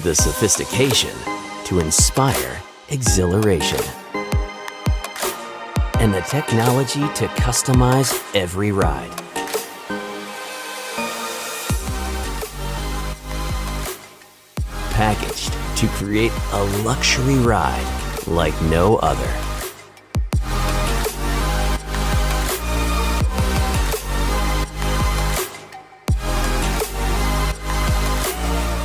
The sophistication to inspire exhilaration. And the technology to customize every ride. Packaged to create a luxury ride like no other.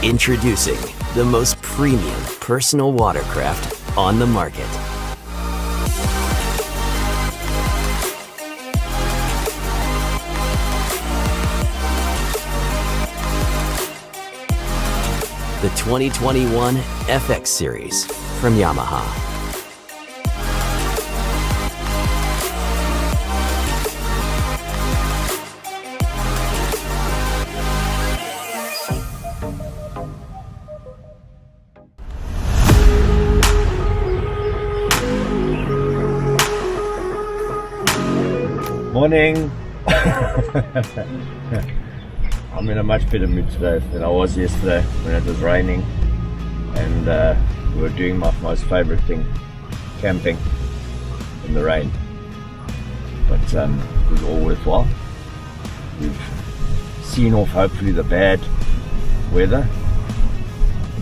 Introducing the most premium personal watercraft on the market. The 2021 FX Series from Yamaha. Morning. I'm in a much better mood today than I was yesterday when it was raining and we were doing my most favorite thing, camping in the rain. But it was all worthwhile. We've seen off hopefully the bad weather.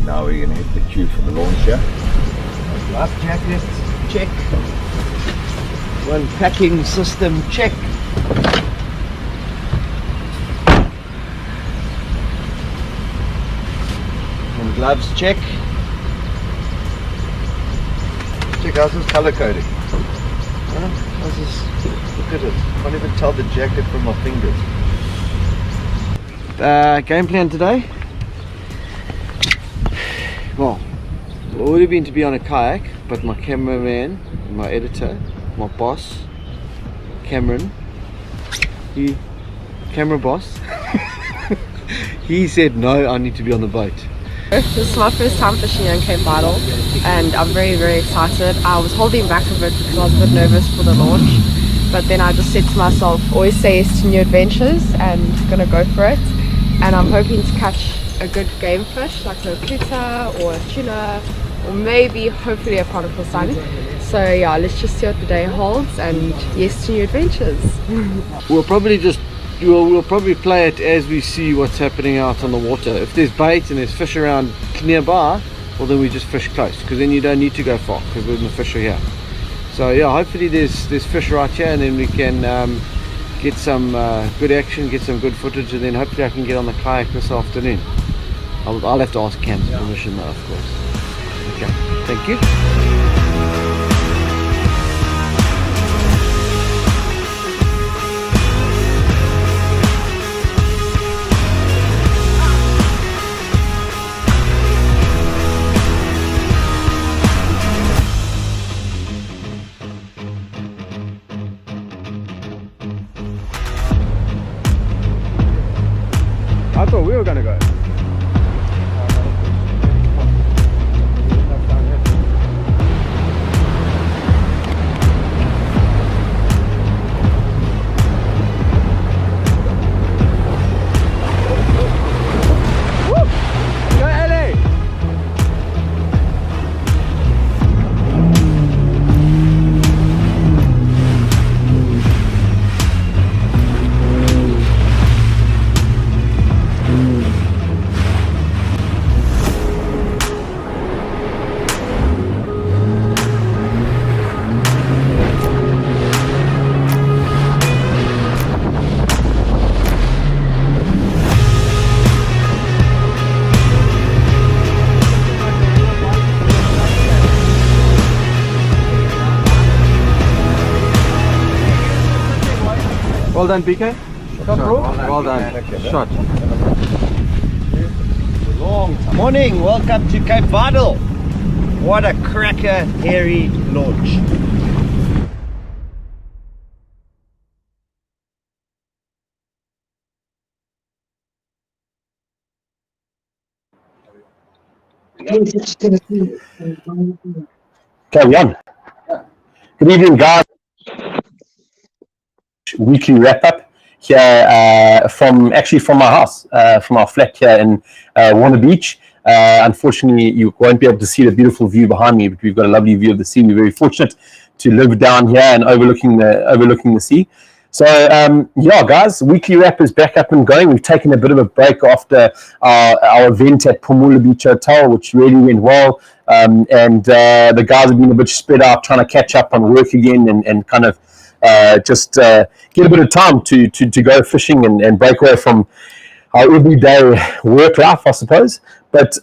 Now we're going to hit the queue for the launch here. Life jacket, check. One packing system, check. And gloves, check. Check, how's this color coding? How's this? Look at it. Can't even tell the jacket from my fingers. Game plan today? Well, it would have been to be on a kayak, but my cameraman, my editor, my boss, Cameron, camera boss, he said no, I need to be on the boat. This is my first time fishing in Cape Vidal and I'm very excited. I was holding back a bit because I was a bit nervous for the launch, but then I just said to myself, always say yes to new adventures and gonna go for it. And I'm hoping to catch a good game fish like a kuta or a tuna or maybe hopefully a prodigal son. So yeah, let's just see what the day holds and yes to new adventures. We'll probably play it as we see what's happening out on the water. If there's bait and there's fish around nearby, well then we just fish close, because then you don't need to go far because the fish are here. So yeah, hopefully there's fish right here and then we can get some good action, get some good footage, and then hopefully I can get on the kayak this afternoon. I'll have to ask Cam's permission though, of course. Okay, thank you. I thought we were gonna go. Well done, BK. Well done. Shot. Morning, welcome to Cape Vidal. What a cracker, hairy launch. Carry on. Good evening, guys. Weekly wrap up here from my house, from our flat here in Warner Beach. Unfortunately, you won't be able to see the beautiful view behind me, but we've got a lovely view of the sea. We're very fortunate to live down here and overlooking the sea. So, yeah, guys, weekly wrap is back up and going. We've taken a bit of a break after our event at Phumula Beach Hotel, which really went well. The guys have been a bit spread out, trying to catch up on work again and kind of just get a bit of time to go fishing and break away from our everyday work life, I suppose. But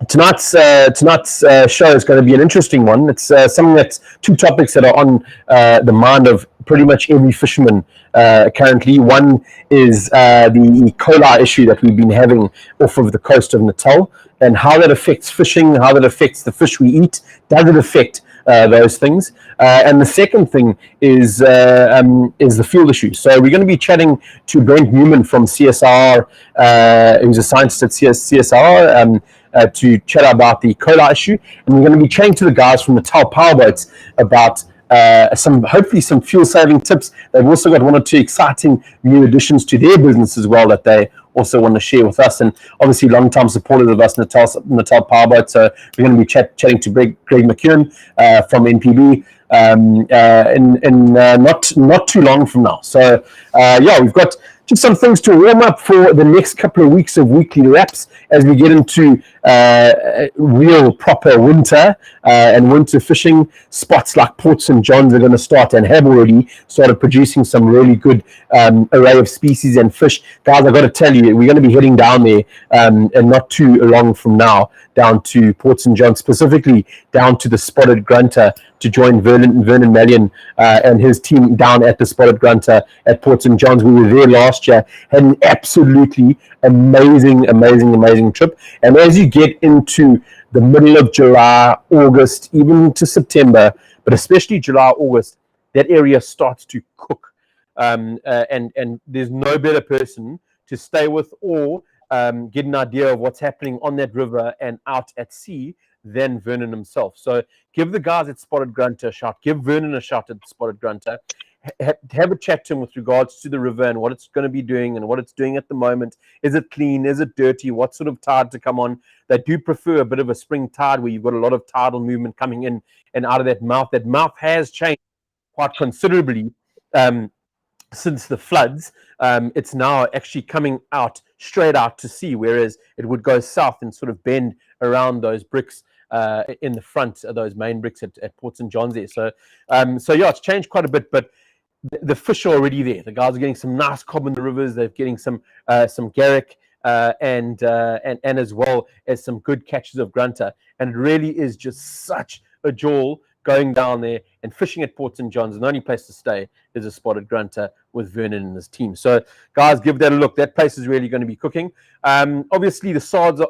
tonight's show is going to be an interesting one. It's something that's two topics that are on the mind of pretty much every fisherman currently. One is the E. coli issue that we've been having off of the coast of Natal, and how that affects fishing, how that affects the fish we eat. Does it affect those things? And the second thing is the fuel issue. So we're going to be chatting to Brent Newman from CSR, who's a scientist at CSR, to chat about the E. coli issue. And we're going to be chatting to the guys from the Natal Powerboats about hopefully some fuel saving tips. They've also got one or two exciting new additions to their business as well that they also want to share with us, and obviously long-time supporters of us, Natal Powerboat. So we're going to be chatting to Greg McKeown from NPB in not too long from now. So yeah, we've got just some things to warm up for the next couple of weeks of weekly wraps as we get into real proper winter and winter fishing. Spots like Port St. John's are going to start and have already started producing some really good array of species and fish. Guys, I've got to tell you, we're going to be heading down there and not too long from now, down to Port St. John, specifically down to the Spotted Grunter to join Vernon Mallion and his team down at the Spotted Grunter at Port St. John's. We were there last year, had an absolutely amazing trip. And as you get into the middle of July, August, even to September, but especially July, August, that area starts to cook. And there's no better person to stay with or get an idea of what's happening on that river and out at sea than Vernon himself. So give the guys at Spotted Grunter a shout. Give Vernon a shout at Spotted Grunter. Have a chat to him with regards to the river and what it's going to be doing and what it's doing at the moment. Is it clean? Is it dirty? What sort of tide to come on? They do prefer a bit of a spring tide where you've got a lot of tidal movement coming in and out of that mouth. That mouth has changed quite considerably since the floods. It's now actually coming out straight out to sea, whereas it would go south and sort of bend around those bricks in the front of those main bricks at Port St. John's there. So yeah, it's changed quite a bit, but the fish are already there. The guys are getting some nice cob in the rivers. They're getting some garrick and as well as some good catches of grunter. And it really is just such a joy going down there and fishing at Port St. John's. The only place to stay is a Spotted Grunter with Vernon and his team. So, guys, give that a look. That place is really going to be cooking. Obviously, the SARDs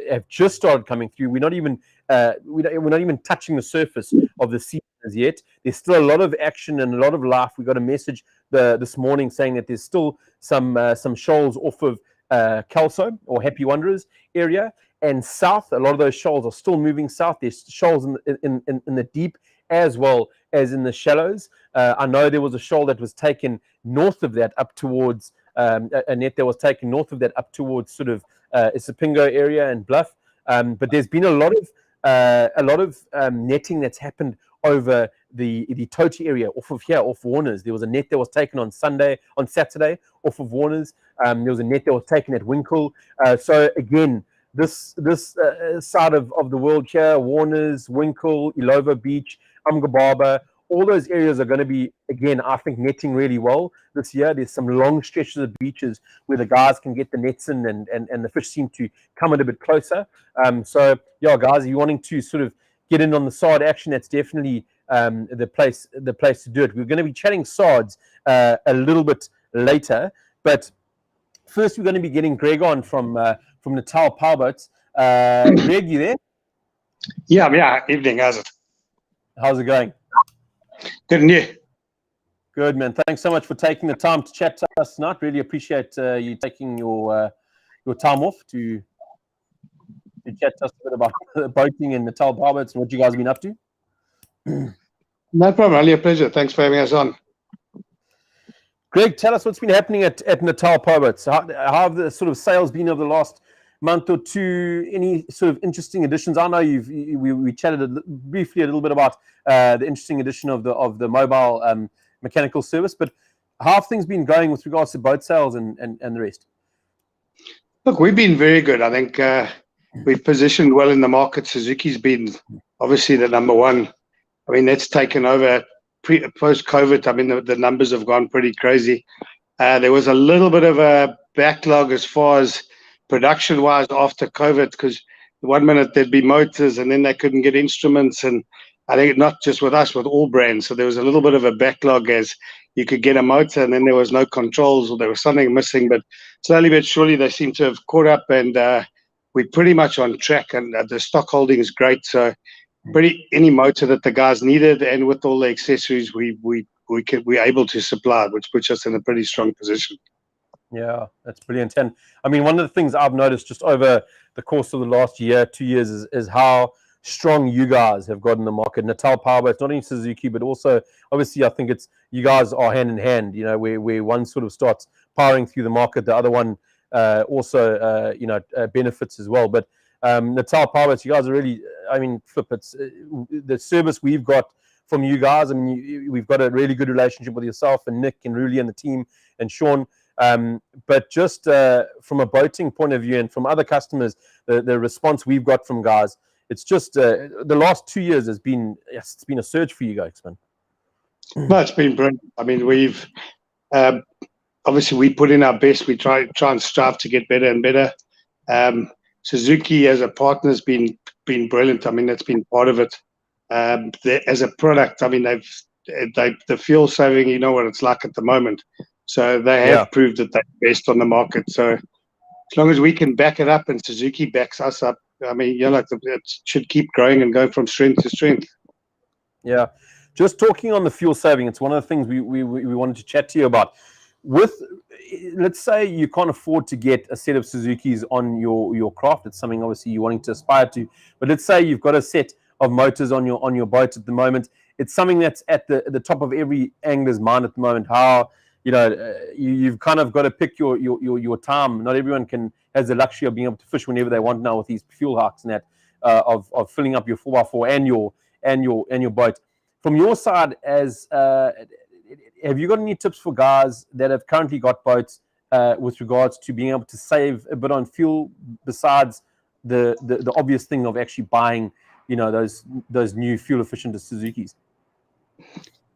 have just started coming through. We're not even touching the surface of the sea as yet. There's still a lot of action and a lot of life. We got a message this morning saying that there's still some shoals off of Kelso or Happy Wanderers area. And south, a lot of those shoals are still moving south. There's shoals in the deep as well as in the shallows. I know there was a shoal that was taken north of that up towards a net that was taken north of that up towards sort of Isipingo area and Bluff. But there's been a lot of netting that's happened over the Toti area off of here, off Warners. There was a net that was taken on Saturday off of Warners. There was a net that was taken at Winkle. So again, this side of the world here, Warners, Winkle, Illovo Beach, Umgababa, all those areas are going to be, again, I think, netting really well this year. There's some long stretches of beaches where the guys can get the nets in and the fish seem to come in a bit closer. So, yeah, guys, if you're wanting to sort of get in on the SARD action, that's definitely the place to do it. We're going to be chatting SARDs a little bit later, but first we're going to be getting Greg on from Natal Powerboats. Greg, you there? Yeah. Evening, how's it? How's it going? Good, and you? Good, man. Thanks so much for taking the time to chat to us tonight. Really appreciate you taking your time off to chat to us a bit about boating in Natal Powerboats and what you guys have been up to. No problem. Really a pleasure. Thanks for having us on. Greg, tell us what's been happening at Natal Powerboats. How have the sort of sales been over the last month or two, any sort of interesting additions? I know we chatted briefly a little bit about the interesting addition of the mobile mechanical service, but how have things been going with regards to boat sales and the rest? Look, we've been very good. I think we've positioned well in the market. Suzuki's been obviously the number one. I mean, that's taken over post-COVID. I mean, the numbers have gone pretty crazy. There was a little bit of a backlog as far as production-wise after COVID, because one minute there'd be motors and then they couldn't get instruments, and I think not just with us, with all brands. So there was a little bit of a backlog as you could get a motor and then there was no controls or there was something missing. But slowly but surely they seem to have caught up, and we're pretty much on track, and the stock holding is great. So any motor that the guys needed, and with all the accessories we're able to supply, which puts us in a pretty strong position. Yeah, that's brilliant. And I mean, one of the things I've noticed just over the course of the last year, 2 years, is how strong you guys have got in the market. Natal Powerboats, not only Suzuki, but also obviously I think it's you guys are hand in hand, you know, where one sort of starts powering through the market, the other one also benefits as well. But Natal Powerboats, you guys are really, I mean, flip, it's the service we've got from you guys. I mean, we've got a really good relationship with yourself and Nick and Ruli and the team and Sean. But just from a boating point of view and from other customers, the response we've got from guys, it's just the last 2 years it's been a surge for you guys, man. No, it's been brilliant. I mean, we've obviously we put in our best. We try and strive to get better and better. Suzuki as a partner has been brilliant. I mean, that's been part of it. As a product, I mean, the fuel saving, you know what it's like at the moment. So they have proved that they're best on the market. So as long as we can back it up and Suzuki backs us up, I mean, it should keep growing and go from strength to strength. Yeah. Just talking on the fuel saving, it's one of the things we wanted to chat to you about. Let's say you can't afford to get a set of Suzukis on your craft. It's something obviously you're wanting to aspire to. But let's say you've got a set of motors on your boat at the moment. It's something that's at the top of every angler's mind at the moment. How you've kind of got to pick your time. Not everyone has the luxury of being able to fish whenever they want now with these fuel hikes and that of filling up your 4x4 and your boat. From your side, have you got any tips for guys that have currently got boats with regards to being able to save a bit on fuel besides the obvious thing of actually buying those new fuel efficient Suzukis?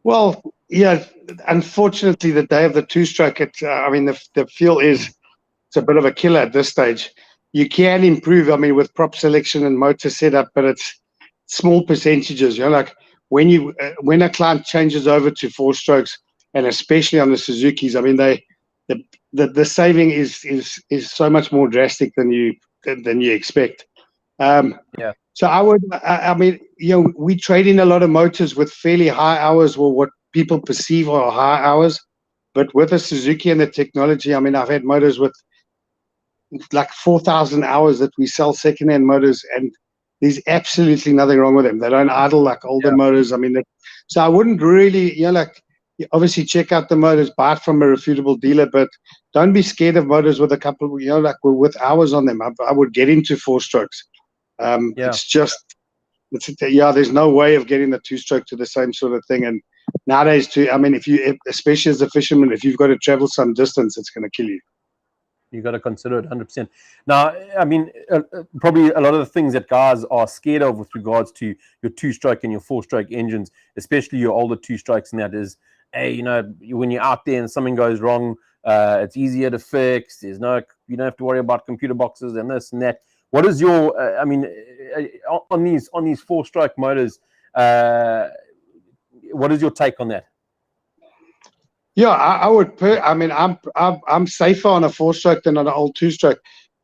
Well, yeah, unfortunately, the day of the two-stroke, I mean, the fuel it's a bit of a killer at this stage. You can improve, I mean, with prop selection and motor setup, but it's small percentages. Like when a client changes over to 4 strokes, and especially on the Suzukis, I mean, the saving is so much more drastic than you expect. So I mean, we trade in a lot of motors with fairly high hours, or what people perceive are high hours. But with a Suzuki and the technology, I mean, I've had motors with like 4,000 hours that we sell secondhand motors, and there's absolutely nothing wrong with them. They don't idle like older motors. I mean, so I wouldn't really, obviously check out the motors, buy it from a reputable dealer, but don't be scared of motors with a couple, with hours on them. I would get into 4 strokes. It's just, there's no way of getting the 2-stroke to the same sort of thing. And nowadays, especially as a fisherman, if you've got to travel some distance, it's going to kill you. You got to consider it 100%. Now, I mean, probably a lot of the things that guys are scared of with regards to your 2-stroke and your 4-stroke engines, especially your older 2-strokes, and that is, hey, when you're out there and something goes wrong, it's easier to fix. You don't have to worry about computer boxes and this and that. What is your, on these 4-stroke motors? What is your take on that? Yeah, I would. I'm safer on a 4-stroke than on an old 2-stroke.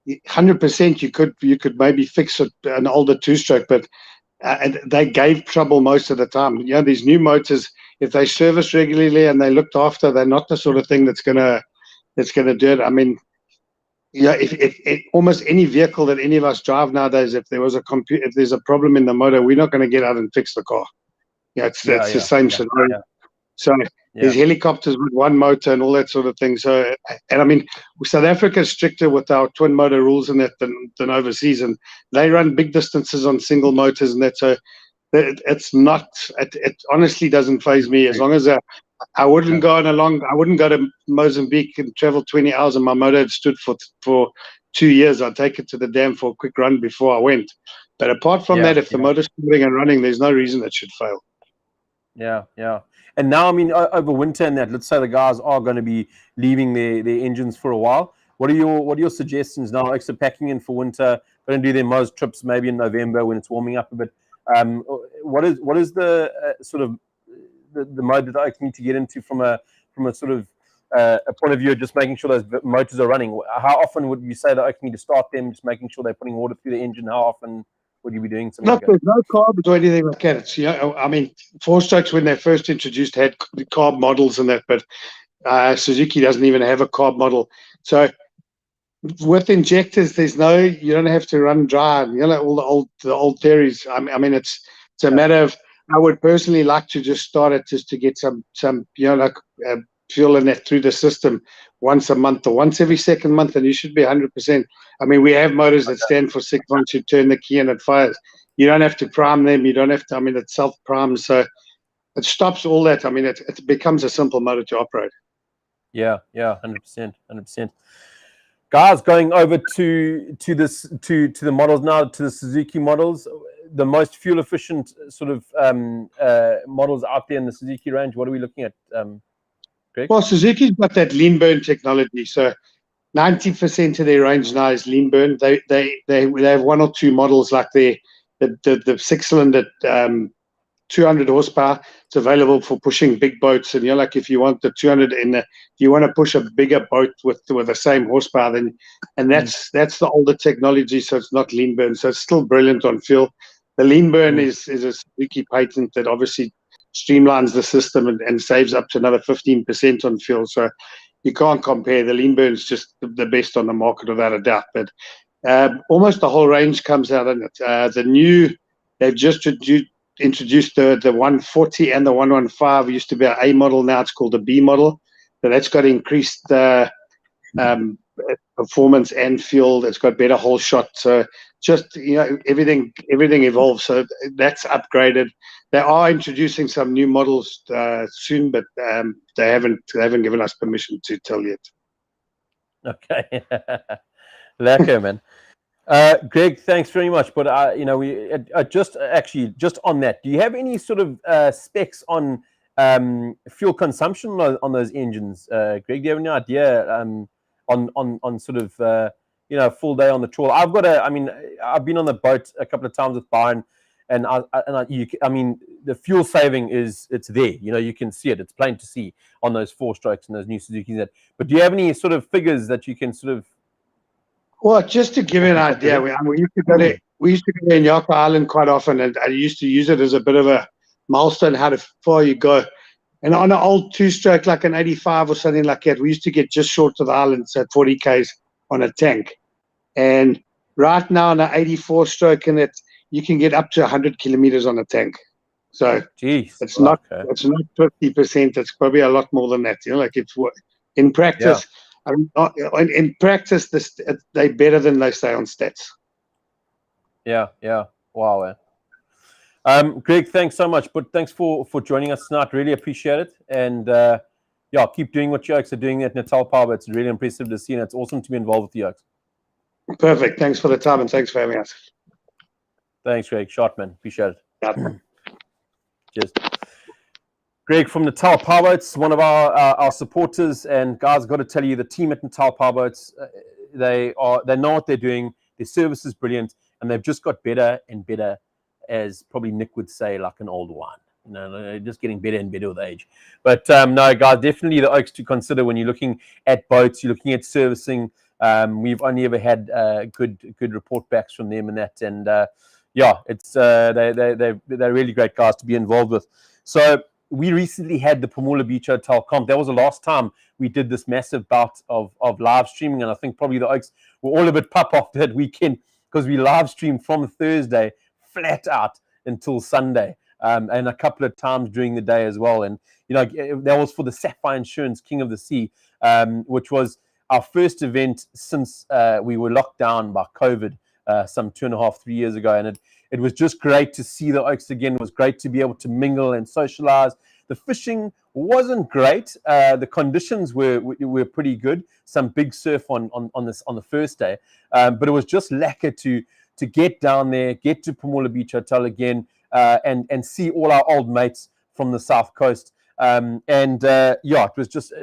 100%, you could maybe fix an older 2-stroke, but they gave trouble most of the time. These new motors, if they service regularly and they looked after, they're not the sort of thing that's gonna do it. I mean, if almost any vehicle that any of us drive nowadays, if there's a problem in the motor, we're not going to get out and fix the car. It's the same scenario. So there's helicopters with one motor and all that sort of thing. So, and I mean, South Africa is stricter with our twin motor rules and that than overseas, and they run big distances on single motors and that. So it's not. It honestly doesn't faze me as long as I wouldn't go I wouldn't go to Mozambique and travel 20 hours and my motor had stood for 2 years. I'd take it to the dam for a quick run before I went. But apart from that, if the motor's moving and running, there's no reason it should fail. Yeah. And now, I mean, over winter and that, let's say the guys are going to be leaving their engines for a while. What are your suggestions now? Extra packing in for winter, going to do their Moz trips maybe in November when it's warming up a bit. What is the sort of the mode that I need to get into from a sort of a point of view of just making sure those motors are running? How often would you say that I need to start them, just making sure they're putting water through the engine? How often would you be doing something like that? There's no carbs or anything like that. It's, I mean, four-strokes when they first introduced had carb models and that, but Suzuki doesn't even have a carb model. So with injectors, you don't have to run dry. All the old theories. I mean, it's a matter of, I would personally like to just start it just to get some fuel in that through the system once a month or once every second month, and you should be 100%. I mean, we have motors that stand for 6 months. You turn the key and it fires. You don't have to prime them. You don't have to. I mean, it self-primes, so it stops all that. I mean, it becomes a simple motor to operate. Yeah, 100%. Guys, going over to the models now, to the Suzuki models, the most fuel efficient sort of models out there in the Suzuki range. What are we looking at, Greg? Well, Suzuki's got that lean burn technology, so 90% of their range now is lean burn. They have one or two models like the 6-cylinder 200 horsepower. It's available for pushing big boats, and like if you want the 200 you want to push a bigger boat with the same horsepower, and that's the older technology, so it's not lean burn, so it's still brilliant on fuel. The lean burn is a Suzuki patent that obviously streamlines the system and saves up to another 15% on fuel. So you can't compare. The lean burn is just the best on the market without a doubt. But almost the whole range comes out in it. They've just introduced the 140 and the 115. It used to be an A model, now it's called a B model. So that's got increased performance and fuel. It's got better whole shot. So just everything evolves. So that's upgraded. They are introducing some new models soon, but they haven't given us permission to tell yet. Okay, lekker, man. Greg, thanks very much. But just on that, do you have any sort of specs on fuel consumption on those engines, Greg? Do you have any idea on sort of full day on the trawl? I've been on the boat a couple of times with Byron, and I mean the fuel saving it's there. You can see it. It's plain to see on those 4-strokes and those new Suzukis. But do you have any sort of figures that you can sort of? Well, just to give you an idea, we used to go to Nyaka Island quite often, and I used to use it as a bit of a milestone how far you go. And on an old 2-stroke, like an 85 or something like that, we used to get just short of the islands at 40 k's on a tank. And right now on an 84-stroke, you can get up to 100 kilometers on a tank. So it's not 50%. It's probably a lot more than that. Like it's in practice. Yeah. I mean, in practice, they're better than they say on stats. Yeah. Wow. Greg, thanks so much. But thanks for joining us tonight. Really appreciate it. And keep doing what you guys are doing at Natal Power. It's really impressive to see, and it's awesome to be involved with you guys. Perfect. Thanks for the time, and thanks for having us. Thanks, Greg. Short, man. Appreciate it. Cheers. Greg from Natal Powerboats, one of our supporters, and guys, I've got to tell you, the team at Natal Powerboats, they know what they're doing. Their service is brilliant, and they've just got better and better, as probably Nick would say, like an old wine. They're just getting better and better with age. But no, guys, definitely the Oaks to consider when you're looking at boats, you're looking at servicing. We've only ever had good report backs from them and that, and it's they're really great guys to be involved with. So we recently had the Pamula Beach Hotel comp. That was the last time we did this massive bout of live streaming, and I think probably the Oaks were all a bit pumped after that weekend because we live streamed from Thursday flat out until Sunday. and a couple of times during the day as well. And that was for the Sapphire Insurance King of the Sea, which was our first event since we were locked down by COVID some 2.5, 3 years ago. And it was just great to see the Oaks again. It was great to be able to mingle and socialize. The fishing wasn't great. The conditions were pretty good. Some big surf on the first day, but it was just lekker to get down there, get to Pumula Beach Hotel again, and see all our old mates from the South Coast. It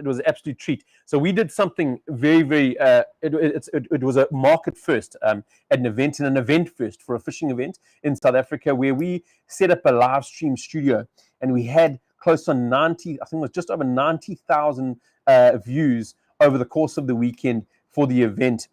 was an absolute treat. So we did something very, very. It was a market first, an event first for a fishing event in South Africa, where we set up a live stream studio, and we had close to 90. I think it was just over 90,000 views over the course of the weekend for the event,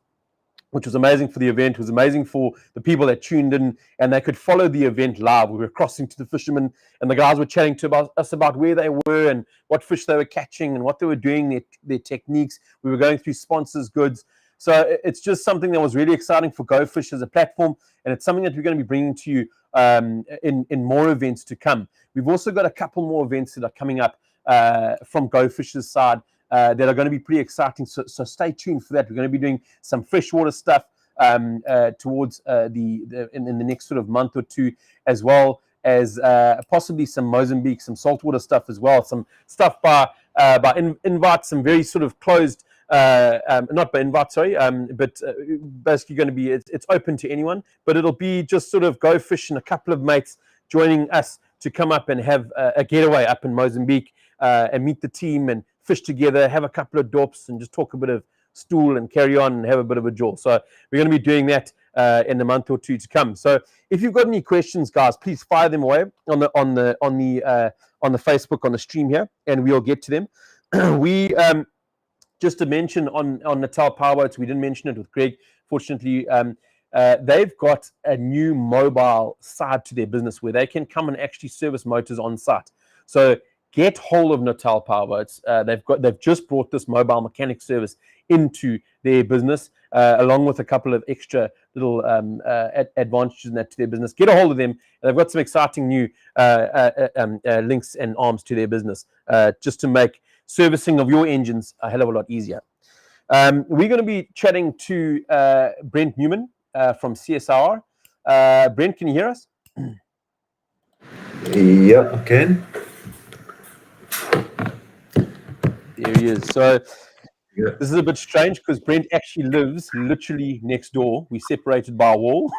which was amazing for the event. It was amazing for the people that tuned in, and they could follow the event live. We were crossing to the fishermen, and the guys were chatting to us about where they were and what fish they were catching and what they were doing, their techniques. We were going through sponsors' goods. So it's just something that was really exciting for Go Fish as a platform, and it's something that we're going to be bringing to you in more events to come. We've also got a couple more events that are coming up from Go Fish's side that are going to be pretty exciting. So stay tuned for that. We're going to be doing some freshwater stuff towards in the next sort of month or two, as well as possibly some Mozambique, some saltwater stuff as well. Some stuff by Invite, some very sort of closed. Not by Invite, sorry, but basically going to be, it's open to anyone, but it'll be just sort of Go Fish and a couple of mates joining us to come up and have a getaway up in Mozambique and meet the team and fish together, have a couple of dorps and just talk a bit of stool and carry on and have a bit of a jaw. So we're going to be doing that in a month or two to come. So if you've got any questions, guys, please fire them away on the Facebook, on the stream here, and we'll get to them. We just to mention on Natal Powerboats, we didn't mention it with Greg. Fortunately, they've got a new mobile side to their business where they can come and actually service motors on site. So get hold of Natal Powerboats. They've just brought this mobile mechanic service into their business, along with a couple of extra little advantages in that to their business. Get a hold of them. They've got some exciting new links and arms to their business, just to make servicing of your engines a hell of a lot easier. We're going to be chatting to Brent Newman from CSR. Brent, can you hear us? Yeah, I can. There he is. So this is a bit strange because Brent actually lives literally next door. We're separated by a wall.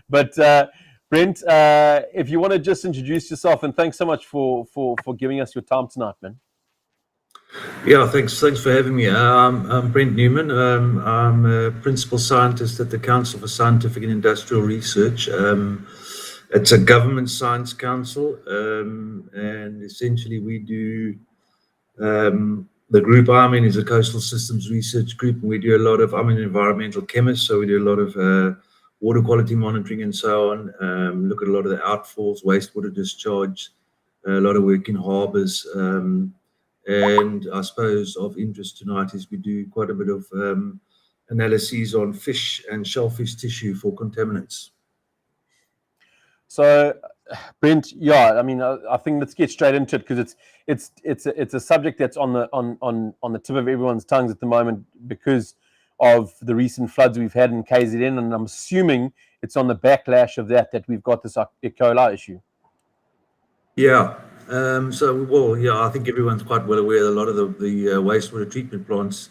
But Brent, if you want to just introduce yourself, and thanks so much for giving us your time tonight, man. Yeah, thanks for having me. I'm Brent Newman. I'm a principal scientist at the Council for Scientific and Industrial Research. It's a government science council, and essentially we do, the group I'm in is a coastal systems research group, and we do a lot of, I'm an environmental chemist, so we do a lot of water quality monitoring and so on, look at a lot of the outfalls, wastewater discharge, a lot of work in harbours, and I suppose of interest tonight is we do quite a bit of analyses on fish and shellfish tissue for contaminants. So, Brent, yeah, I mean, I think let's get straight into it because it's a subject that's on the tip of everyone's tongues at the moment because of the recent floods we've had in KZN, and I'm assuming it's on the backlash of that we've got this E. coli issue. Yeah. I think everyone's quite well aware that a lot of the wastewater treatment plants,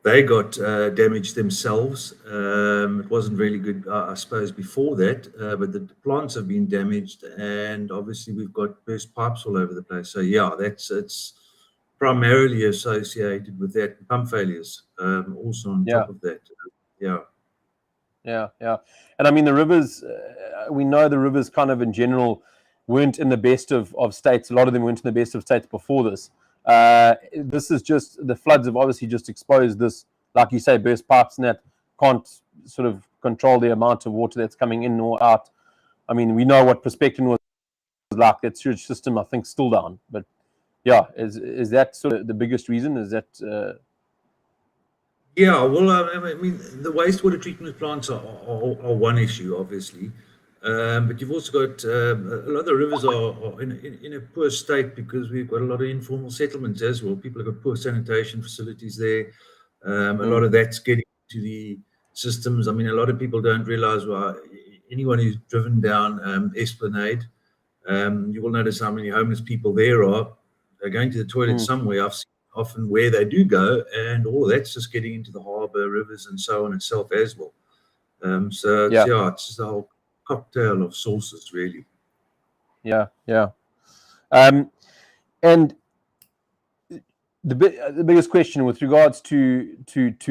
they got damaged themselves. It wasn't really good, I suppose, before that, but the plants have been damaged, and obviously we've got burst pipes all over the place. So yeah, it's primarily associated with that, pump failures. Also on top of that, Yeah. And I mean the rivers. We know the rivers kind of in general weren't in the best of states. A lot of them weren't in the best of states before this. This is just, the floods have obviously just exposed this, like you say, burst pipes and that can't sort of control the amount of water that's coming in or out. I mean, we know what Prospecton was like. That sewage system, I think, still down. But yeah, is that sort of the biggest reason? Is that? Yeah, well, I mean, the wastewater treatment plants are one issue, obviously. But you've also got a lot of the rivers are in a poor state because we've got a lot of informal settlements as well. People have got poor sanitation facilities there. A lot of that's getting to the systems. I mean, a lot of people don't realize, well, anyone who's driven down Esplanade, you will notice how many homeless people there are. They're going to the toilet somewhere. I've seen often where they do go, and all of that's just getting into the harbour, rivers, and so on itself as well. So it's just a whole cocktail of sources, really. Yeah. And the biggest question with regards to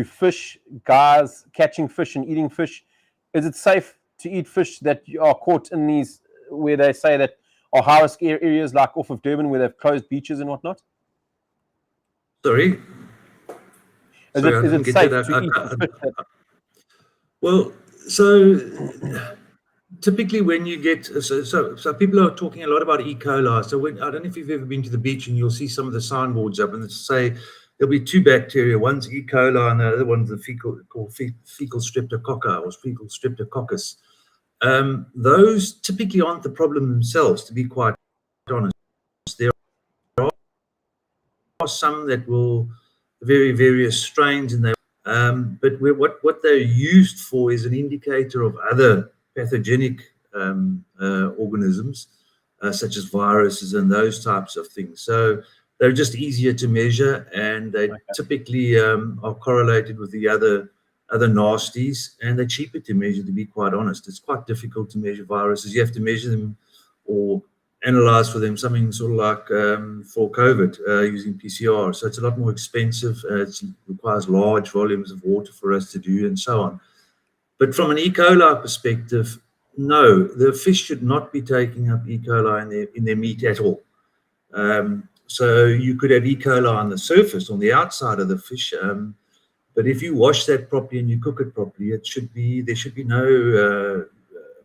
fish, guys catching fish and eating fish, is it safe to eat fish that are caught in these, where they say that are high risk areas like off of Durban where they've closed beaches and whatnot? Sorry? Is it safe to eat fish that... Well, so typically when you get, so people are talking a lot about E. coli. So I don't know if you've ever been to the beach and you'll see some of the signboards up and they say there'll be two bacteria. One's E. coli and the other one's the fecal streptococci or fecal streptococcus. Those typically aren't the problem themselves, to be quite honest. There are some that will vary various strains, and but what they're used for is an indicator of other pathogenic organisms, such as viruses and those types of things. So they're just easier to measure, and they typically are correlated with the other nasties, and they're cheaper to measure, to be quite honest. It's quite difficult to measure viruses. You have to measure them or analyze for them something sort of like for COVID using PCR. So it's a lot more expensive. It requires large volumes of water for us to do and so on. But from an E. coli perspective, no, the fish should not be taking up E. coli in their meat at all. So you could have E. coli on the surface, on the outside of the fish, but if you wash that properly and you cook it properly, there should be no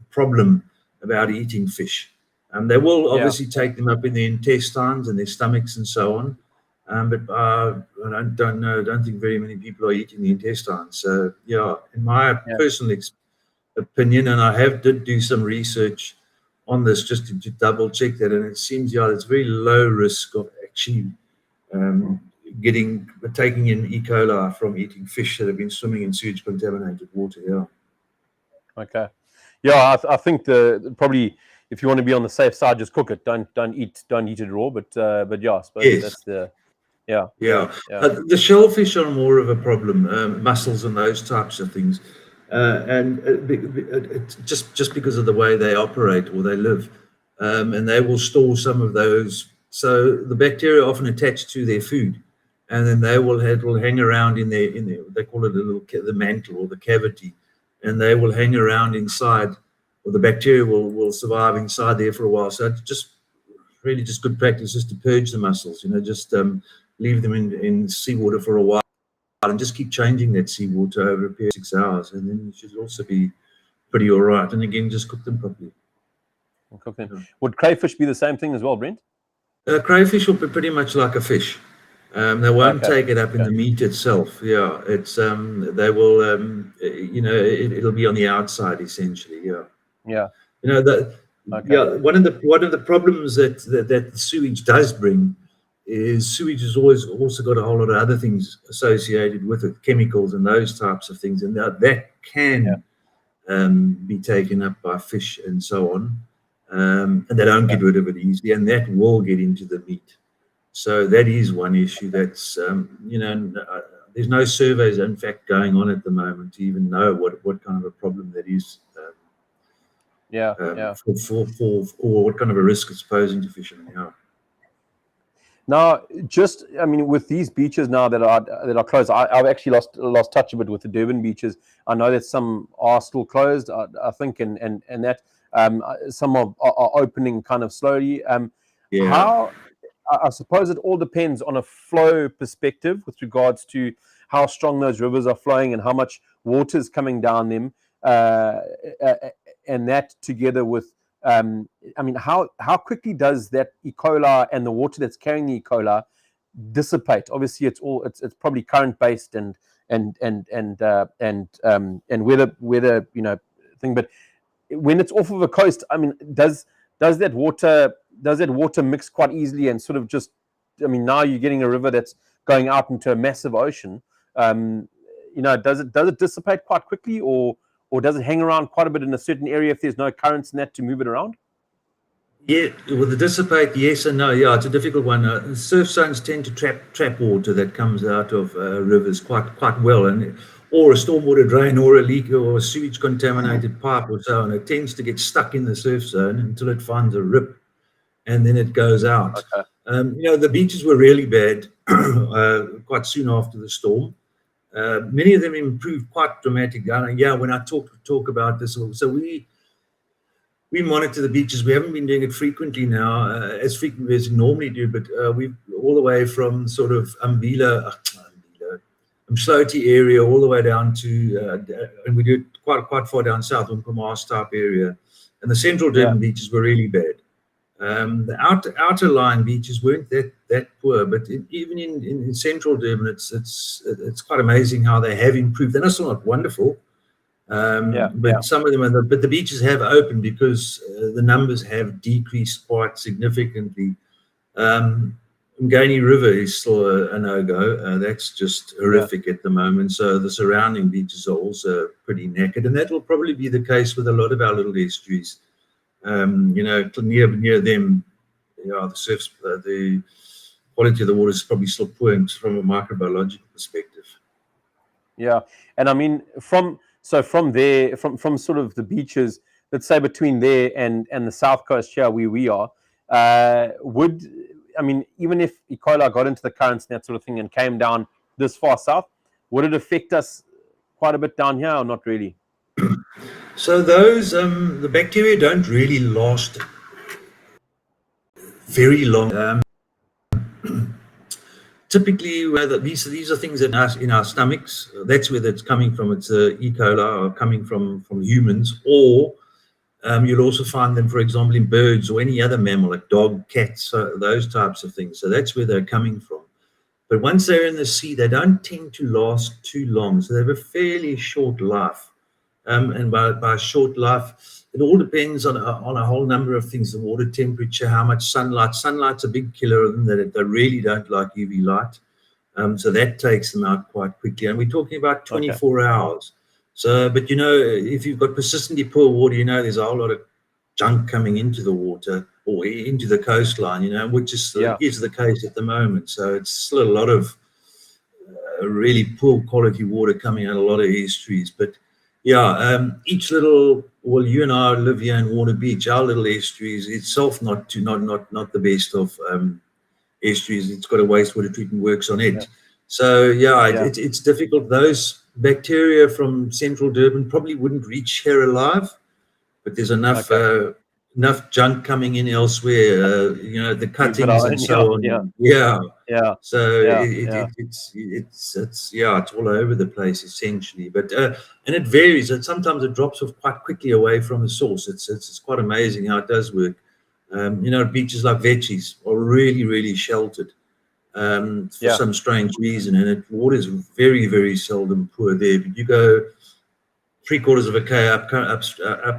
problem about eating fish. They will obviously take them up in their intestines and their stomachs and so on. But I don't think very many people are eating the intestines. So, in my personal opinion, and I did do some research on this just to double check that, and it seems, it's very low risk of actually taking in E. coli from eating fish that have been swimming in sewage contaminated water. Okay. Yeah, I think probably, if you want to be on the safe side, just cook it. Don't eat it raw. But yeah, I suppose that's the the shellfish are more of a problem. Mussels and those types of things, and just because of the way they operate or they live, and they will store some of those. So the bacteria often attach to their food, and then it will hang around in their they call it the mantle or the cavity, and they will hang around inside. Or the bacteria will survive inside there for a while. So it's just good practice just to purge the mussels, just leave them in seawater for a while and just keep changing that seawater over a period of 6 hours. And then you should also be pretty all right. And again, just cook them properly. Would crayfish be the same thing as well, Brent? Crayfish will be pretty much like a fish. They won't take it up in the meat itself. Yeah, it's they will it'll be on the outside essentially. Yeah. One of the problems that sewage does bring is sewage has always also got a whole lot of other things associated with it, chemicals and those types of things, and that can be taken up by fish and so on, and they don't get rid of it easily, and that will get into the meat. So that is one issue that's there's no surveys in fact going on at the moment to even know what kind of a problem that is. For what kind of a risk it's posing to fishermen. Now, with these beaches now that are closed, I've actually lost touch a bit with the Durban beaches. I know that some are still closed, I think, and that some are opening kind of slowly. How? I suppose it all depends on a flow perspective with regards to how strong those rivers are flowing and how much water is coming down them. And that together with, how quickly does that E. coli and the water that's carrying the E. coli dissipate? Obviously, it's probably current based and weather thing. But when it's off of a coast, I mean, does that water mix quite easily and sort of just, I mean, now you're getting a river that's going out into a massive ocean. Does it dissipate quite quickly, or does it hang around quite a bit in a certain area if there's no currents in that to move it around? Yeah, with the dissipate, yes and no. Yeah, it's a difficult one. Surf zones tend to trap water that comes out of rivers quite well, and or a stormwater drain, or a leak, or a sewage contaminated pipe, or so, and it tends to get stuck in the surf zone until it finds a rip, and then it goes out. Okay. The beaches were really bad quite soon after the storm. Many of them improved quite dramatically. When I talk about this, so we monitor the beaches. We haven't been doing it frequently now, as frequently as we normally do, but we've all the way from sort of Umdloti area all the way down to, and we do it quite far down south, Umkomaas type area. And the central Durban beaches were really bad. The outer line beaches weren't that poor, but even in central Durban, it's quite amazing how they have improved. They're still not wonderful. Some of them, but the beaches have opened because the numbers have decreased quite significantly. Ngani River is still a no-go. That's just horrific at the moment. So the surrounding beaches are also pretty knackered, and that will probably be the case with a lot of our little estuaries. Near them, the quality of the water is probably still poor from a microbiological perspective. Yeah, and I mean from there, from sort of the beaches, let's say between there and the south coast here where we are, even if Ikola got into the currents and that sort of thing and came down this far south, would it affect us quite a bit down here or not really? So those the bacteria don't really last very long. Typically, these are things in our stomachs. That's where it's coming from. It's E. coli, or coming from humans, or you'll also find them, for example, in birds or any other mammal, like dog, cats, those types of things. So that's where they're coming from. But once they're in the sea, they don't tend to last too long. So they have a fairly short life. And by short life, it all depends on a whole number of things: the water temperature, how much sunlight. Sunlight's a big killer of them. They really don't like UV light, so that takes them out quite quickly. And we're talking about 24 hours. So, but if you've got persistently poor water, there's a whole lot of junk coming into the water or into the coastline, which is the case at the moment. So it's still a lot of really poor quality water coming out of a lot of estuaries, but. Each little, you and I live here in Warner Beach. Our little estuary is itself not the best of estuaries. It's got a wastewater treatment works on it. So it's difficult. Those bacteria from central Durban probably wouldn't reach here alive, but there's enough junk coming in elsewhere. The cuttings and so on. So it's all over the place essentially, but and it varies. And sometimes it drops off quite quickly away from the source. It's quite amazing how it does work. Beaches like Vetches are really, really sheltered for some strange reason, and water is very, very seldom poor there. But you go 3/4 of a K up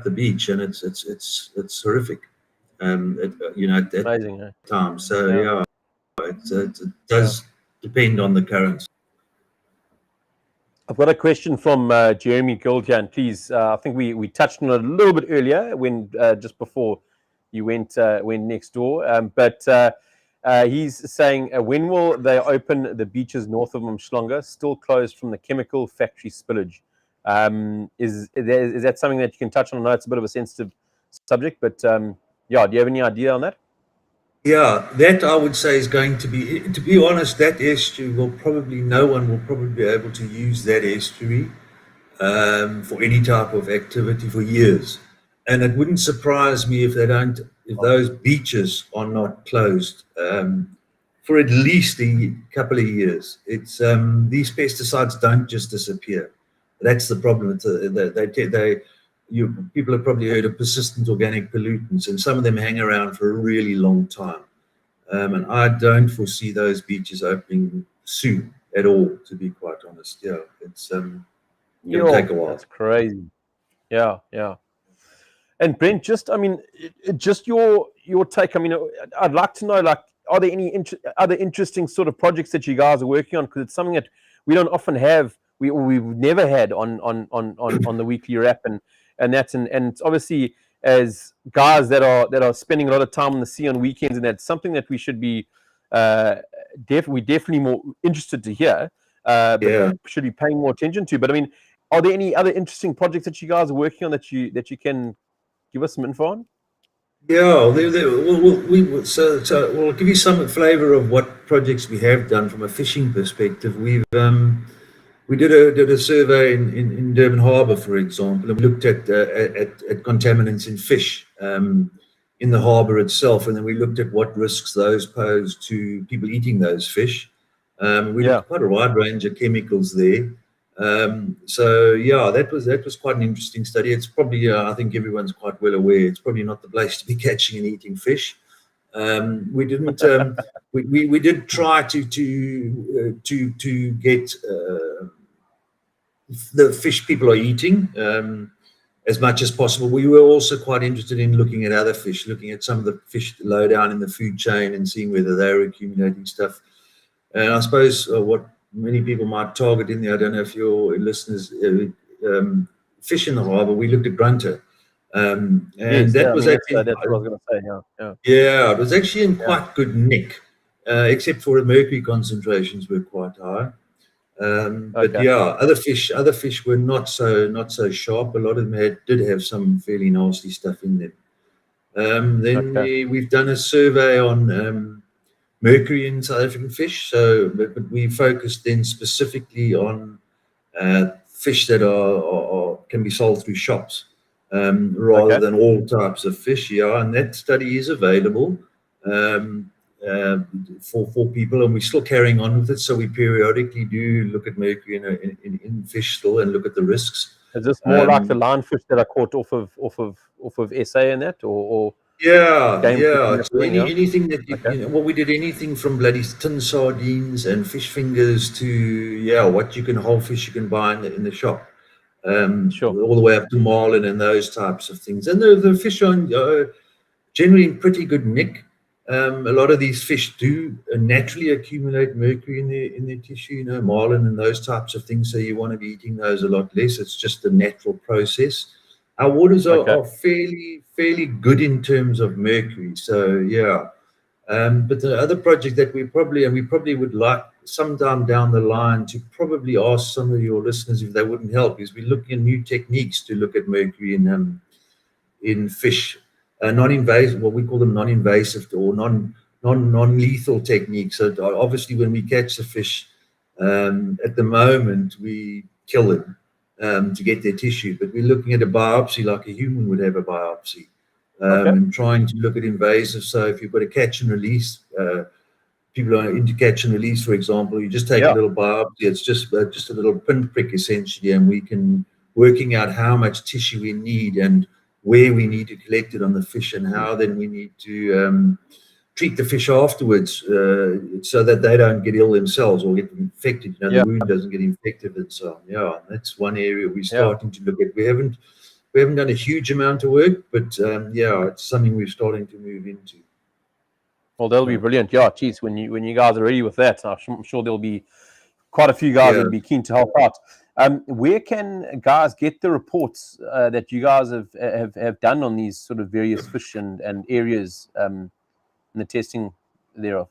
the beach, and it's horrific. Amazing, at times. So it does depend on the currents. I've got a question from Jeremy Goldjan. Please, I think we touched on it a little bit earlier when just before you went next door. But he's saying, when will they open the beaches north of Umhlanga, still closed from the chemical factory spillage? Is that something that you can touch on? I know it's a bit of a sensitive subject, but do you have any idea on that? Yeah, that I would say is going to be honest, that estuary no one will probably be able to use that estuary for any type of activity for years. And it wouldn't surprise me if those beaches are not closed for at least a couple of years. It's these pesticides don't just disappear. That's the problem. People have probably heard of persistent organic pollutants, and some of them hang around for a really long time. And I don't foresee those beaches opening soon at all, to be quite honest. It's it'll take a while. That's crazy. Yeah. And Brent, just just your take. I mean, I'd like to know, like, are there any other interesting sort of projects that you guys are working on? Because it's something that we don't often have. We've never had on the weekly wrap, and that's and obviously as guys that are spending a lot of time on the sea on weekends, and that's something that we should be definitely more interested to hear. But should be paying more attention to. But I mean, are there any other interesting projects that you guys are working on that you can give us some info on? Yeah, we'll give you some flavour of what projects we have done from a fishing perspective. We did a survey in Durban Harbour, for example, and we looked at contaminants in fish in the harbour itself, and then we looked at what risks those pose to people eating those fish. We looked at quite a wide range of chemicals there. That was quite an interesting study. It's probably I think everyone's quite well aware it's probably not the place to be catching and eating fish. We didn't. We did try to get the fish people are eating as much as possible. We were also quite interested in looking at other fish, looking at some of the fish low down in the food chain and seeing whether they're accumulating stuff. And I suppose what many people might target in there, I don't know if your listeners fish in the harbour, we looked at grunter. That was actually, that's what I was going to say. Yeah, it was actually in quite good nick, except for the mercury concentrations were quite high. But other fish were not so sharp. A lot of them did have some fairly nasty stuff in them. We've done a survey on mercury in South African fish. But we focused then specifically on fish that can be sold through shops rather than all types of fish. Yeah, and that study is available for people, and we're still carrying on with it. So we periodically do look at mercury in fish still and look at the risks. Is this more like the lionfish that are caught off of SA and that, or? Anything that we did anything from bloody tin sardines and fish fingers to what you can whole fish you can buy in the shop, all the way up to marlin and those types of things. And the fish are generally in pretty good nick. A lot of these fish do naturally accumulate mercury in their tissue, marlin and those types of things. So you want to be eating those a lot less. It's just a natural process. Our waters are fairly good in terms of mercury. So but the other project that we probably would like sometime down the line to probably ask some of your listeners if they wouldn't help is we're looking at new techniques to look at mercury in fish, non-invasive, what we call them non-invasive or non-lethal techniques. So obviously when we catch the fish, at the moment we kill them to get their tissue, but we're looking at a biopsy like a human would have a biopsy, and trying to look at invasive. So if you've got a catch and release, people are into catch and release, for example, you just take a little biopsy. It's just a little pinprick essentially, and we can working out how much tissue we need and where we need to collect it on the fish, and how then we need to treat the fish afterwards, so that they don't get ill themselves or get infected. The wound doesn't get infected and so on. Yeah, that's one area we're starting to look at. We haven't done a huge amount of work, but it's something we're starting to move into. Well, that'll be brilliant. Yeah, geez, when you guys are ready with that, I'm sure there'll be quite a few guys that'll be keen to help out. Where can guys get the reports that you guys have done on these sort of various fish and areas? And the testing thereof?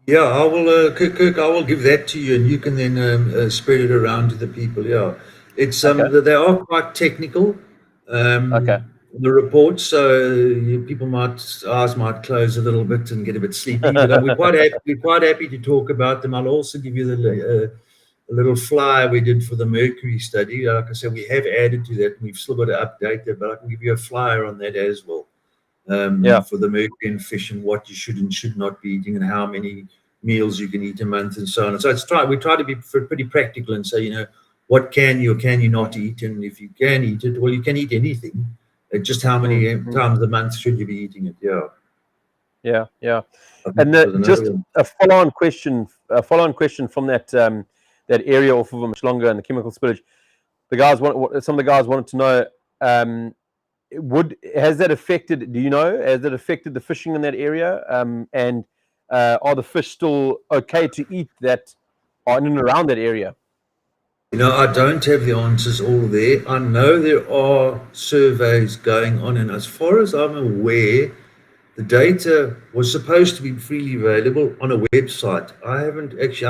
Yeah, I will, Kirk. I will give that to you, and you can then spread it around to the people. Yeah, it's they are quite technical. The reports, so eyes might close a little bit and get a bit sleepy. But we're quite happy to talk about them. I'll also give you the little flyer we did for the mercury study. Like I said, we have added to that. We've still got to update that, but I can give you a flyer on that as well. For the mercury in fish and what you should and should not be eating and how many meals you can eat a month and so on. So we try to be pretty practical and say, what can you or can you not eat, and if you can eat it, well, you can eat anything. Just how many times a month should you be eating it? Yeah. And just a follow-on question from that area off of Umhlanga and the chemical spillage. Some of the guys wanted to know. has that affected? Do you know? Has that affected the fishing in that area? And are the fish still okay to eat that on and around that area? I don't have the answers all there. I know there are surveys going on, and as far as I'm aware, the data was supposed to be freely available on a website. I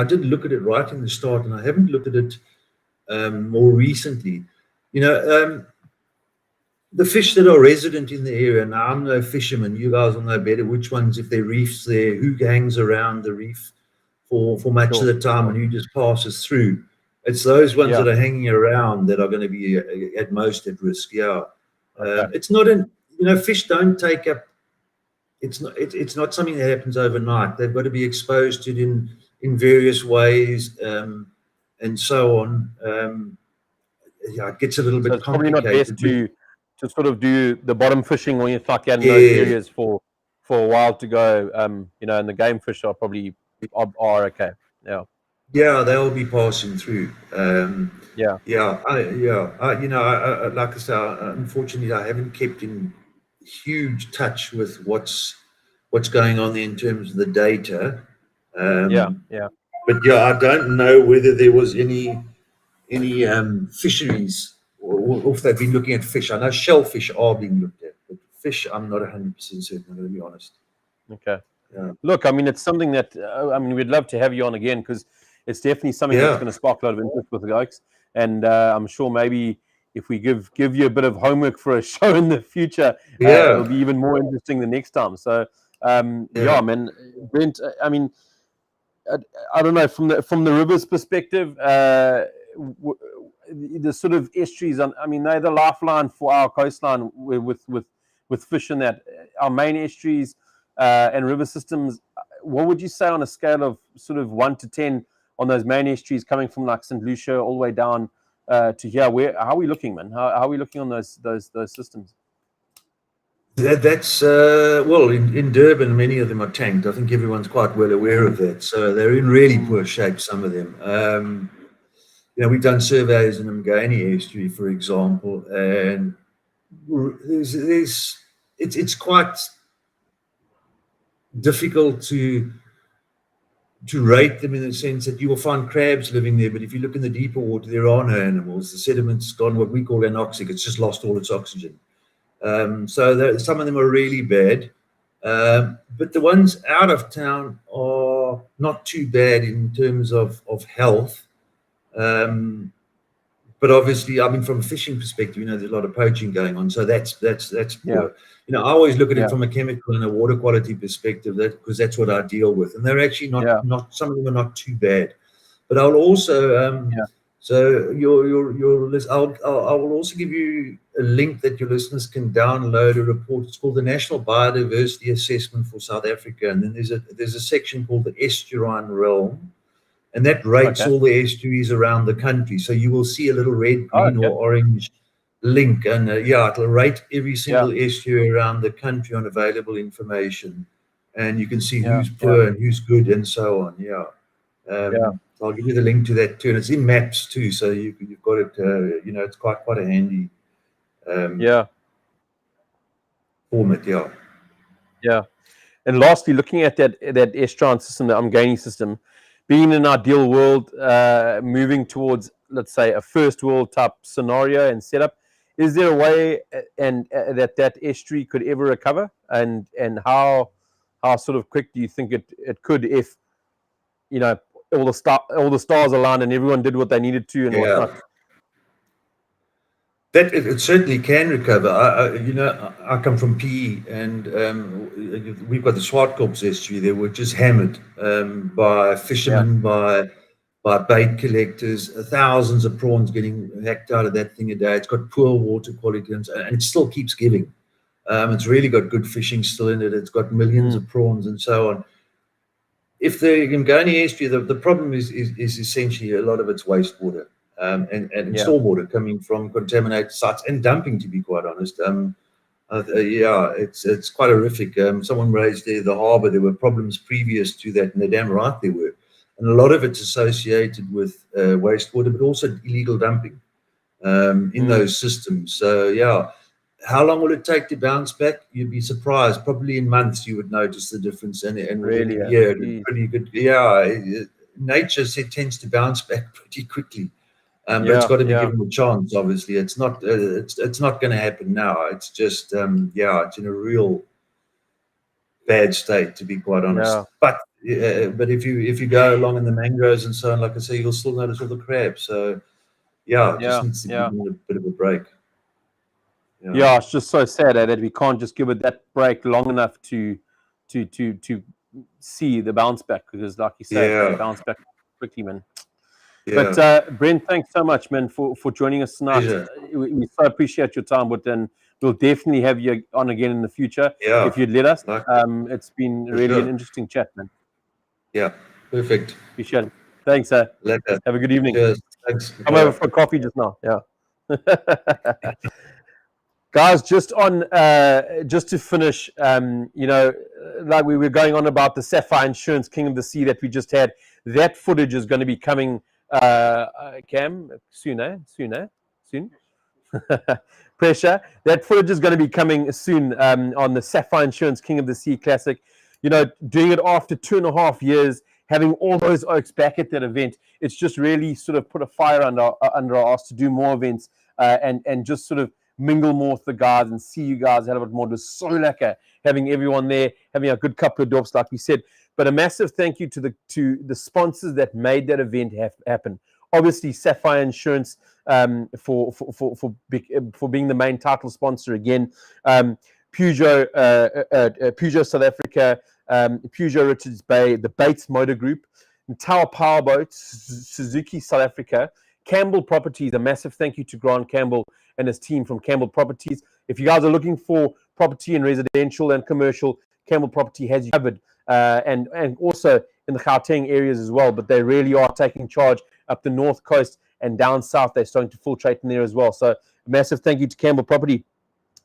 did look at it right in the start, and I haven't looked at it more recently. The fish that are resident in the area, now I'm no fisherman, you guys will know better which ones, if there are reefs there, who hangs around the reef for much of the time and who just passes through. It's those ones that are hanging around that are going to be at most at risk. It's not fish don't take up. It's not something that happens overnight. They've got to be exposed to it in various ways, and so on. It gets a little bit it's complicated. Probably not best to sort of do the bottom fishing when you're stuck out in those areas for a while to go. And the game fish are probably okay. Yeah, they'll be passing through. Like I say, unfortunately, I haven't kept in huge touch with what's going on there in terms of the data. But I don't know whether there was any fisheries or if they've been looking at fish. I know shellfish are being looked at, but fish, I'm not 100% certain. I'm going to be honest. Okay. Yeah. Look, it's something that we'd love to have you on again because it's definitely something that's going to spark a lot of interest with the Oaks. And I'm sure maybe if we give you a bit of homework for a show in the future, it'll be even more interesting the next time. So, man, Brent, I don't know, from the river's perspective, the sort of estuaries, they're the lifeline for our coastline with fish in that. Our main estuaries and river systems, what would you say on a scale of sort of 1 to 10 on those main estuaries coming from like St. Lucia all the way down to here? How are we looking, man? How are we looking on those systems? That's in Durban, many of them are tanked. I think everyone's quite well aware of that. So they're in really poor shape, some of them. We've done surveys in Umgeni estuary, for example, and it's quite difficult to rate them in the sense that you will find crabs living there, but if you look in the deeper water, there are no animals. The sediment's gone what we call anoxic. It's just lost all its oxygen. So some of them are really bad, but the ones out of town are not too bad in terms of health. But obviously, from a fishing perspective, there's a lot of poaching going on. So that's poor. I always look at it from a chemical and a water quality perspective, because that's what I deal with. And they're actually not some of them are not too bad. But I'll also so your list. I will also give you a link that your listeners can download a report. It's called the National Biodiversity Assessment for South Africa, and then there's a section called the Estuarine Realm. And that rates all the estuaries around the country. So you will see a little red, green, or orange link. And it'll rate every single estuary around the country on available information. And you can see who's poor and who's good and so on. So I'll give you the link to that too. And it's in maps too. So you've got it, it's quite a handy format. Yeah. And lastly, looking at that estuarine system, the Umgeni system, being in an ideal world, moving towards, let's say, a first world type scenario and setup, is there a way that estuary could ever recover? And how sort of quick do you think it could, if all the stars aligned and everyone did what they needed to and whatnot? That it certainly can recover. I come from PE, and we've got the Swartkorps estuary there, which is hammered by fishermen, by bait collectors, thousands of prawns getting hacked out of that thing a day. It's got poor water quality, and it still keeps giving. It's really got good fishing still in it. It's got millions of prawns and so on. If the Umgeni estuary, the problem is essentially a lot of it's wastewater. And stormwater coming from contaminated sites and dumping, to be quite honest. It's quite horrific. Someone raised the harbour. There were problems previous to that, and they're damn right there were. And a lot of it's associated with wastewater, but also illegal dumping in those systems. So how long will it take to bounce back? You'd be surprised. Probably in months you would notice the difference, and Really, within a yeah. year, Jeez. pretty good. Yeah, nature tends to bounce back pretty quickly, but it's got to be given a chance. Obviously, it's not going to happen now. It's just it's in a real bad state, to be quite honest. Yeah. But if you go along in the mangroves and so on, like I say, you'll still notice all the crabs. So it just needs to be given a bit of a break. Yeah, it's just so sad that we can't just give it that break long enough to see the bounce back, because, like you say, they bounce back quickly, man. Yeah. But Brent, thanks so much, man, for joining us tonight. Pleasure. We so appreciate your time, but then we'll definitely have you on again in the future if you'd let us. It's been really an interesting chat, man. Yeah, perfect. Appreciate it. Thanks, sir. Later. Have a good evening. Cheers. Thanks. Come over for coffee just now. Yeah. Guys, just to finish, like we were going on about the Sapphire Insurance King of the Sea that we just had. That footage is going to be coming, Cam, soon. Pressure. That footage is going to be coming soon on the Sapphire Insurance King of the Sea Classic. Doing it after 2.5 years, having all those oaks back at that event, it's just really sort of put a fire under our arse to do more events and just sort of mingle more with the guys and see you guys a little bit more. It was so lekker having everyone there, having a good couple of dorps, like we said. But a massive thank you to the sponsors that made that event happen. Obviously, Sapphire Insurance for being the main title sponsor again. Peugeot South Africa, Peugeot Richards Bay, the Bates Motor Group, Tower Powerboats, Suzuki South Africa, Campbell Properties. A massive thank you to Grant Campbell and his team from Campbell Properties. If you guys are looking for property in residential and commercial, Campbell Property has you covered, and also in the Gauteng areas as well. But they really are taking charge up the north coast and down south. They're starting to filtrate in there as well. So a massive thank you to Campbell Property,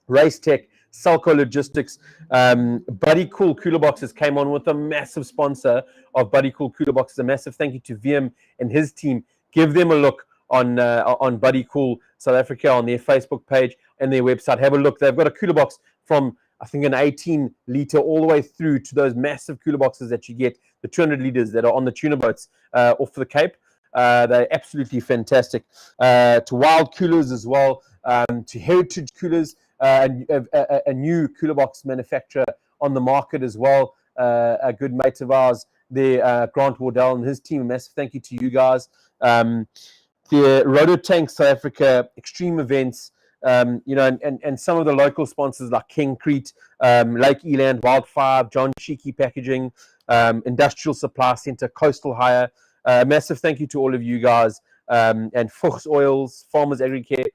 Race Tech, Salco Logistics, Buddy Cool Cooler Boxes came on with a massive sponsor of Buddy Cool Cooler Boxes. A massive thank you to VM and his team. Give them a look on Buddy Cool South Africa on their Facebook page and their website. Have a look. They've got a cooler box from, I think, an 18 litre all the way through to those massive cooler boxes that you get, the 200 litres that are on the tuna boats off the Cape. They're absolutely fantastic. To Wild Coolers as well, to Heritage Coolers, a new cooler box manufacturer on the market as well. A good mate of ours there, Grant Wardell and his team. A massive thank you to you guys. The Roto Tank South Africa, Extreme Events, and some of the local sponsors like King Crete, Lake Eland, Wildfire, John Cheeky Packaging, Industrial Supply Centre, Coastal Hire. Massive thank you to all of you guys, and Fuchs Oils, Farmers Agricare.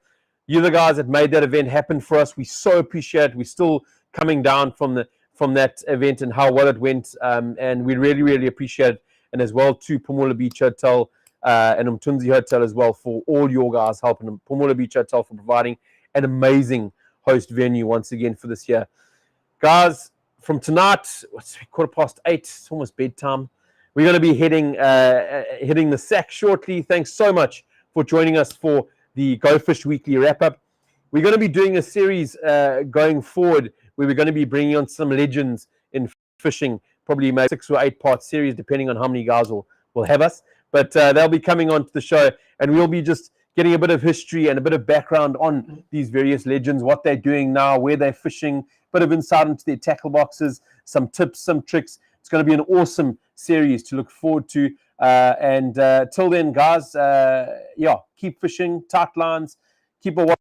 You're the guys that made that event happen for us. We so appreciate it. We're still coming down from that event and how well it went, and we really, really appreciate it. And as well to Pumula Beach Hotel and Umtunzi Hotel as well for all your guys helping. Pumula Beach Hotel for providing an amazing host venue once again for this year. Guys, from tonight, it's 8:15. It's almost bedtime. We're going to be hitting the sack shortly. Thanks so much for joining us for the Go Fish Weekly wrap-up. We're going to be doing a series going forward where we're going to be bringing on some legends in fishing, probably maybe 6 or 8 part series, depending on how many guys will have us. But they'll be coming onto the show, and we'll be just getting a bit of history and a bit of background on these various legends, what they're doing now, where they're fishing, a bit of insight into their tackle boxes, some tips, some tricks. It's going to be an awesome series to look forward to. And till then, guys, keep fishing, tight lines, keep a watch